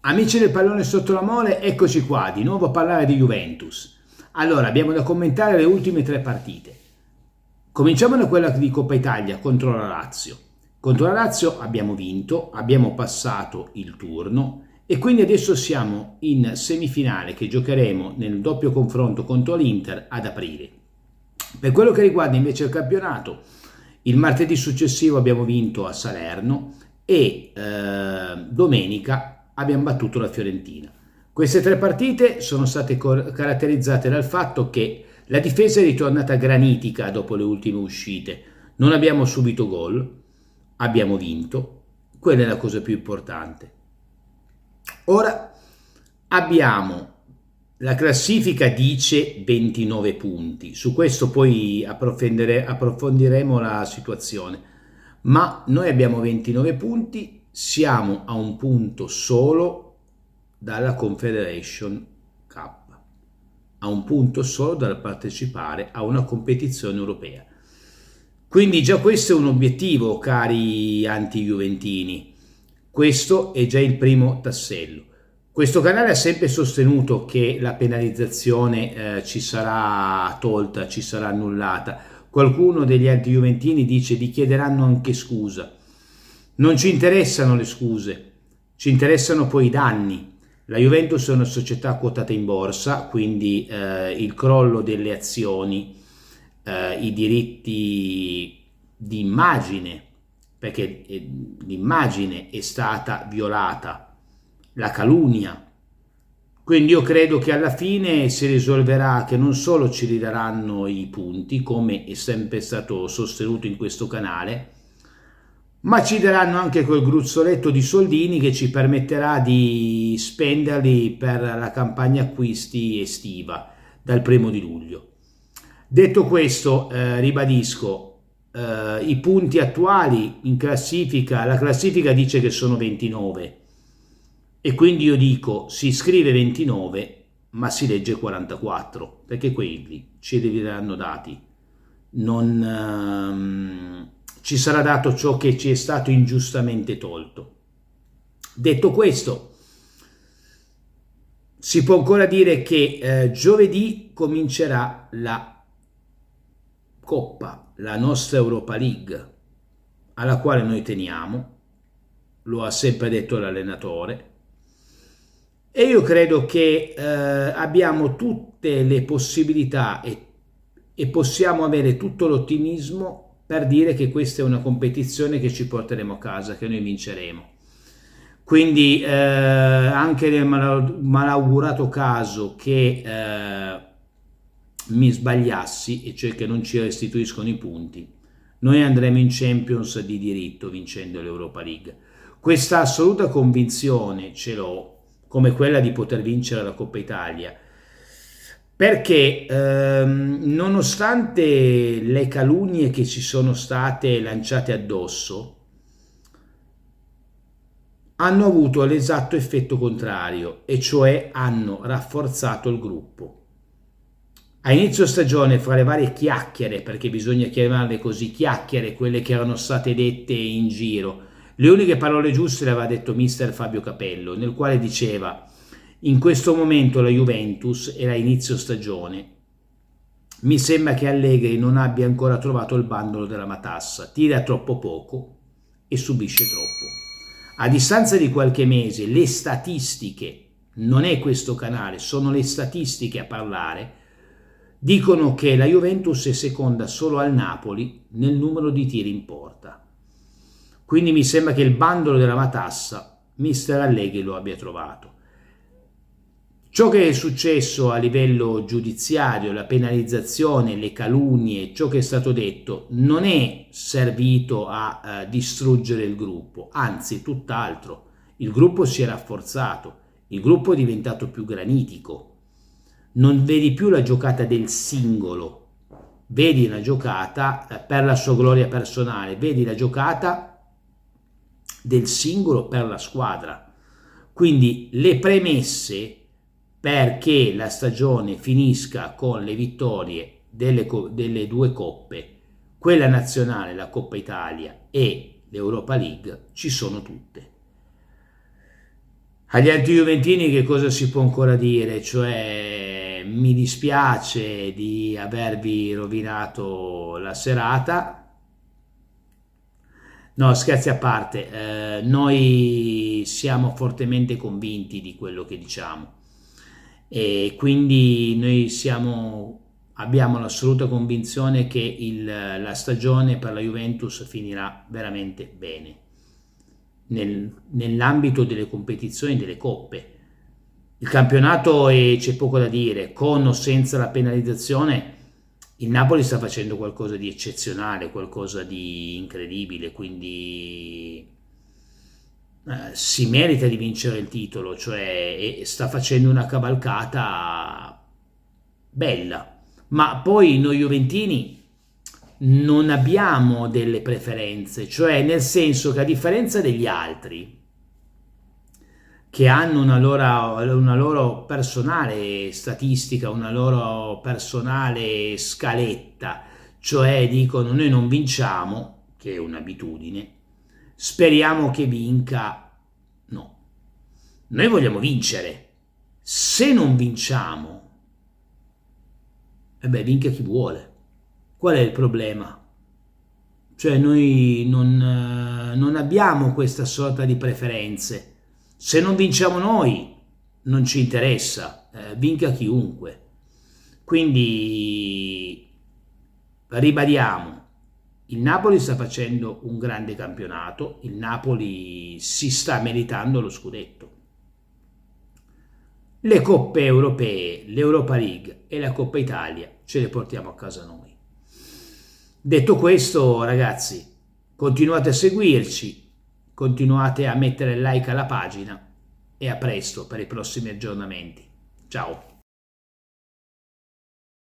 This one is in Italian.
Amici del pallone sotto la mole, eccoci qua, di nuovo a parlare di Juventus. Allora, abbiamo da commentare le ultime 3 partite. Cominciamo da quella di Coppa Italia contro la Lazio. Contro la Lazio abbiamo vinto, abbiamo passato il turno e quindi adesso siamo in semifinale che giocheremo nel doppio confronto contro l'Inter ad aprile. Per quello che riguarda invece il campionato, il martedì successivo abbiamo vinto a Salerno e domenica abbiamo battuto la Fiorentina. Queste 3 partite sono state caratterizzate dal fatto che la difesa è ritornata granitica dopo le ultime uscite. Non abbiamo subito gol, abbiamo vinto, quella è la cosa più importante. Ora abbiamo, la classifica dice 29 punti, su questo poi approfondiremo la situazione, ma noi abbiamo 29 punti, siamo a un punto solo dalla Confederation Cup, a un punto solo dal partecipare a una competizione europea. Quindi già questo è un obiettivo, cari anti-juventini. Questo è già il primo tassello. Questo canale ha sempre sostenuto che la penalizzazione ci sarà tolta, ci sarà annullata. Qualcuno degli anti-juventini dice vi chiederanno anche scusa. Non ci interessano le scuse, ci interessano poi i danni. La Juventus è una società quotata in borsa, quindi il crollo delle azioni, i diritti di immagine, perché l'immagine è stata violata, la calunnia. Quindi io credo che alla fine si risolverà che non solo ci ridaranno i punti, come è sempre stato sostenuto in questo canale, ma ci daranno anche quel gruzzoletto di soldini che ci permetterà di spenderli per la campagna acquisti estiva dal 1° di luglio. Detto questo, ribadisco, i punti attuali in classifica, la classifica dice che sono 29 e quindi io dico si scrive 29 ma si legge 44, perché quelli ci arriveranno dati, non ci sarà dato ciò che ci è stato ingiustamente tolto. Detto questo, si può ancora dire che giovedì comincerà la Coppa, la nostra Europa League, alla quale noi teniamo, lo ha sempre detto l'allenatore, e io credo che abbiamo tutte le possibilità e possiamo avere tutto l'ottimismo per dire che questa è una competizione che ci porteremo a casa, che noi vinceremo. Quindi anche nel malaugurato caso che mi sbagliassi, e cioè che non ci restituiscono i punti, noi andremo in Champions di diritto vincendo l'Europa League. Questa assoluta convinzione ce l'ho, come quella di poter vincere la Coppa Italia, perché nonostante le calunnie che ci sono state lanciate addosso, hanno avuto l'esatto effetto contrario, e cioè hanno rafforzato il gruppo. A inizio stagione, fra le varie chiacchiere, perché bisogna chiamarle così, chiacchiere, quelle che erano state dette in giro, le uniche parole giuste le aveva detto mister Fabio Capello, nel quale diceva: in questo momento la Juventus era a inizio stagione, mi sembra che Allegri non abbia ancora trovato il bandolo della matassa, tira troppo poco e subisce troppo. A distanza di qualche mese, le statistiche, non è questo canale, sono le statistiche a parlare, dicono che la Juventus è seconda solo al Napoli nel numero di tiri in porta. Quindi mi sembra che il bandolo della matassa mister Allegri lo abbia trovato. Ciò che è successo a livello giudiziario, la penalizzazione, le calunnie, ciò che è stato detto, non è servito a distruggere il gruppo, anzi tutt'altro. Il gruppo si è rafforzato, il gruppo è diventato più granitico. Non vedi più la giocata del singolo, vedi la giocata per la sua gloria personale, vedi la giocata del singolo per la squadra. Quindi le premesse perché la stagione finisca con le vittorie delle due coppe, quella nazionale, la Coppa Italia e l'Europa League, ci sono tutte. Agli anti-juventini che cosa si può ancora dire? Cioè, mi dispiace di avervi rovinato la serata. No, scherzi a parte, noi siamo fortemente convinti di quello che diciamo e quindi abbiamo l'assoluta convinzione che la stagione per la Juventus finirà veramente bene nell'ambito delle competizioni delle coppe. Il campionato, c'è poco da dire, con o senza la penalizzazione, il Napoli sta facendo qualcosa di eccezionale, qualcosa di incredibile, quindi si merita di vincere il titolo, cioè sta facendo una cavalcata bella. Ma poi noi juventini non abbiamo delle preferenze, cioè nel senso che a differenza degli altri che hanno una loro personale statistica, una loro personale scaletta, cioè dicono noi non vinciamo, che è un'abitudine, speriamo che vinca, no, noi vogliamo vincere, se non vinciamo, e beh, vinca chi vuole. Qual è il problema? Cioè noi non abbiamo questa sorta di preferenze. Se non vinciamo noi, non ci interessa, vinca chiunque. Quindi ribadiamo, il Napoli sta facendo un grande campionato, il Napoli si sta meritando lo scudetto. Le coppe europee, l'Europa League e la Coppa Italia ce le portiamo a casa noi. Detto questo, ragazzi, continuate a seguirci, continuate a mettere like alla pagina e a presto per i prossimi aggiornamenti. Ciao!